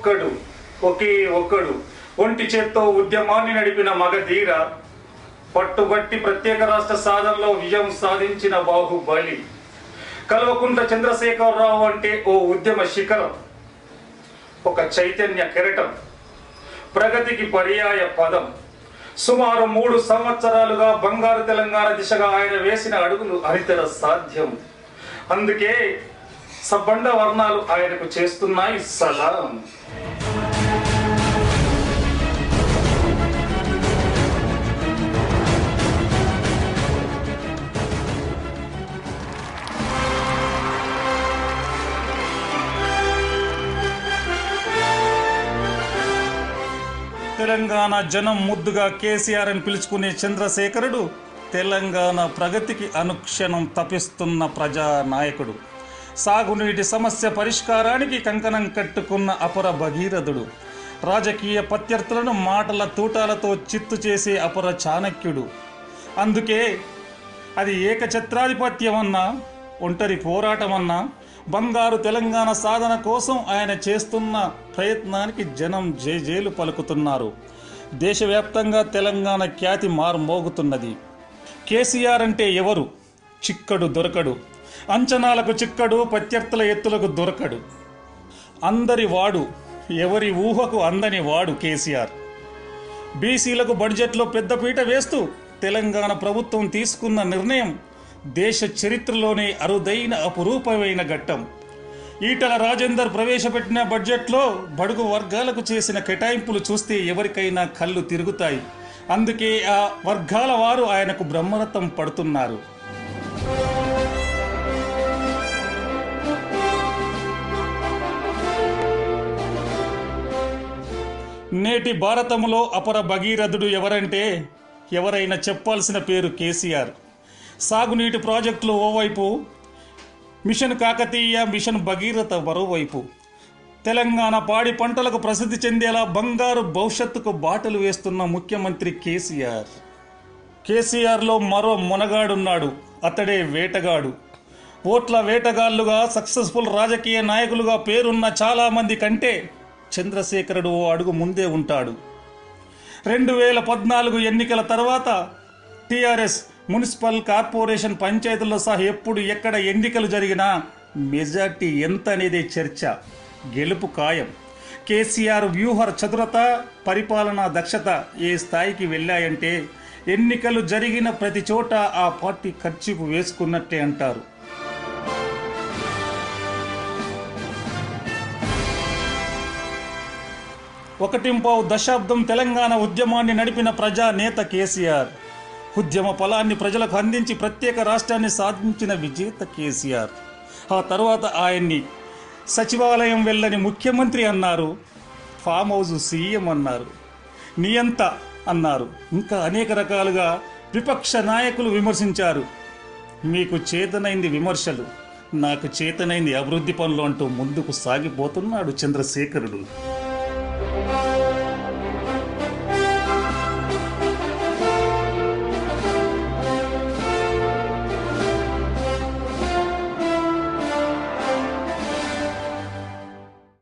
ఒక్కడు, ఒకే ఒక్కడు ఒంటి చేత్తో ఉద్యమాన్ని నడిపిన మగధీర, పట్టుబట్టి ప్రత్యేక రాష్ట్ర సాధనలో విజయం సాధించిన బాహుబలి. కల్వకుంట్ల చంద్రశేఖరరావు అంటే ఓ ఉద్యమ శిఖరం, ఒక చైతన్య కెరటం, ప్రగతికి పర్యాయ పదం. సుమారు 3 సంవత్సరాలుగా బంగారు తెలంగాణ దిశగా ఆయన వేసిన అడుగులు అనితర సాధ్యం. అందుకే సబ్బండ వర్ణాలు ఆయనకు చేస్తున్నాయి సలాం. తెలంగాణ జనం ముద్దుగా కేసీఆర్ అని పిలుచుకునే చంద్రశేఖరుడు తెలంగాణ ప్రగతికి అనుక్షణం తపిస్తున్న ప్రజానాయకుడు. సాగునీటి సమస్య పరిష్కారానికి కంకణం కట్టుకున్న అపర భగీరథుడు. రాజకీయ ప్రత్యర్థులను మాటల తూటాలతో చిత్తు చేసే అపర చాణక్యుడు. అందుకే అది ఏకఛత్రాధిపత్యమన్నా, ఒంటరి పోరాటమన్నా, బంగారు తెలంగాణ సాధన కోసం ఆయన చేస్తున్న ప్రయత్నానికి జనం జేజేలు పలుకుతున్నారు. దేశవ్యాప్తంగా తెలంగాణ ఖ్యాతి మారుమోగుతున్నది. కేసీఆర్ అంటే ఎవరు? చిక్కడు దొరకడు, అంచనాలకు చిక్కడు, ప్రత్యర్థుల ఎత్తులకు దొరకడు. అందరి వాడు, ఎవరి ఊహకు అందని వాడు కేసీఆర్. బీసీలకు బడ్జెట్లో పెద్దపీట వేస్తూ తెలంగాణ ప్రభుత్వం తీసుకున్న నిర్ణయం దేశ చరిత్రలోనే అరుదైన అపురూపమైన ఘట్టం. ఈటల రాజేందర్ ప్రవేశపెట్టిన బడ్జెట్లో బడుగు వర్గాలకు చేసిన కేటాయింపులు చూస్తే ఎవరికైనా కళ్ళు తిరుగుతాయి. అందుకే ఆ వర్గాల వారు ఆయనకు బ్రహ్మరథం పడుతున్నారు. నేటి భారతంలో అపర భగీరథుడు ఎవరంటే ఎవరైనా చెప్పాల్సిన పేరు కేసీఆర్. సాగునీటి ప్రాజెక్టులు ఓవైపు, మిషన్ కాకతీయ, మిషన్ భగీరథ మరోవైపు. తెలంగాణ పాడి పంటలకు ప్రసిద్ధి చెందేలా బంగారు భవిష్యత్తుకు బాటలు వేస్తున్న ముఖ్యమంత్రి కేసీఆర్. కేసీఆర్లో మరో మునగాడున్నాడు, అతడే వేటగాడు. ఓట్ల వేటగాళ్లుగా, సక్సెస్ఫుల్ రాజకీయ నాయకులుగా పేరున్న చాలామంది కంటే చంద్రశేఖరుడు ఓ అడుగు ముందే ఉంటాడు. 2014 ఎన్నికల తర్వాత టీఆర్ఎస్ మున్సిపల్, కార్పొరేషన్, పంచాయతీల్లో సహా ఎప్పుడు ఎక్కడ ఎన్నికలు జరిగినా మెజార్టీ ఎంత అనేదే చర్చ. గెలుపు ఖాయం. కేసీఆర్ వ్యూహ చతురత, పరిపాలనా దక్షత ఏ స్థాయికి వెళ్ళాయంటే ఎన్నికలు జరిగిన ప్రతి చోట ఆ పార్టీ ఖర్చుకు వేసుకున్నట్టే అంటారు. ఒకటింపావు దశాబ్దం తెలంగాణ ఉద్యమాన్ని నడిపిన ప్రజానేత కేసీఆర్. ఉద్యమ ఫలాన్ని ప్రజలకు అందించి ప్రత్యేక రాష్ట్రాన్ని సాధించిన విజేత కేసీఆర్. ఆ తర్వాత ఆయన్ని సచివాలయం వెళ్ళని ముఖ్యమంత్రి అన్నారు, ఫామ్ హౌస్ సీఎం అన్నారు, నియంత అన్నారు. ఇంకా అనేక రకాలుగా విపక్ష నాయకులు విమర్శించారు. మీకు చేతనైంది విమర్శలు, నాకు చేతనైంది అభివృద్ధి పనులు అంటూ ముందుకు సాగిపోతున్నాడు చంద్రశేఖరుడు.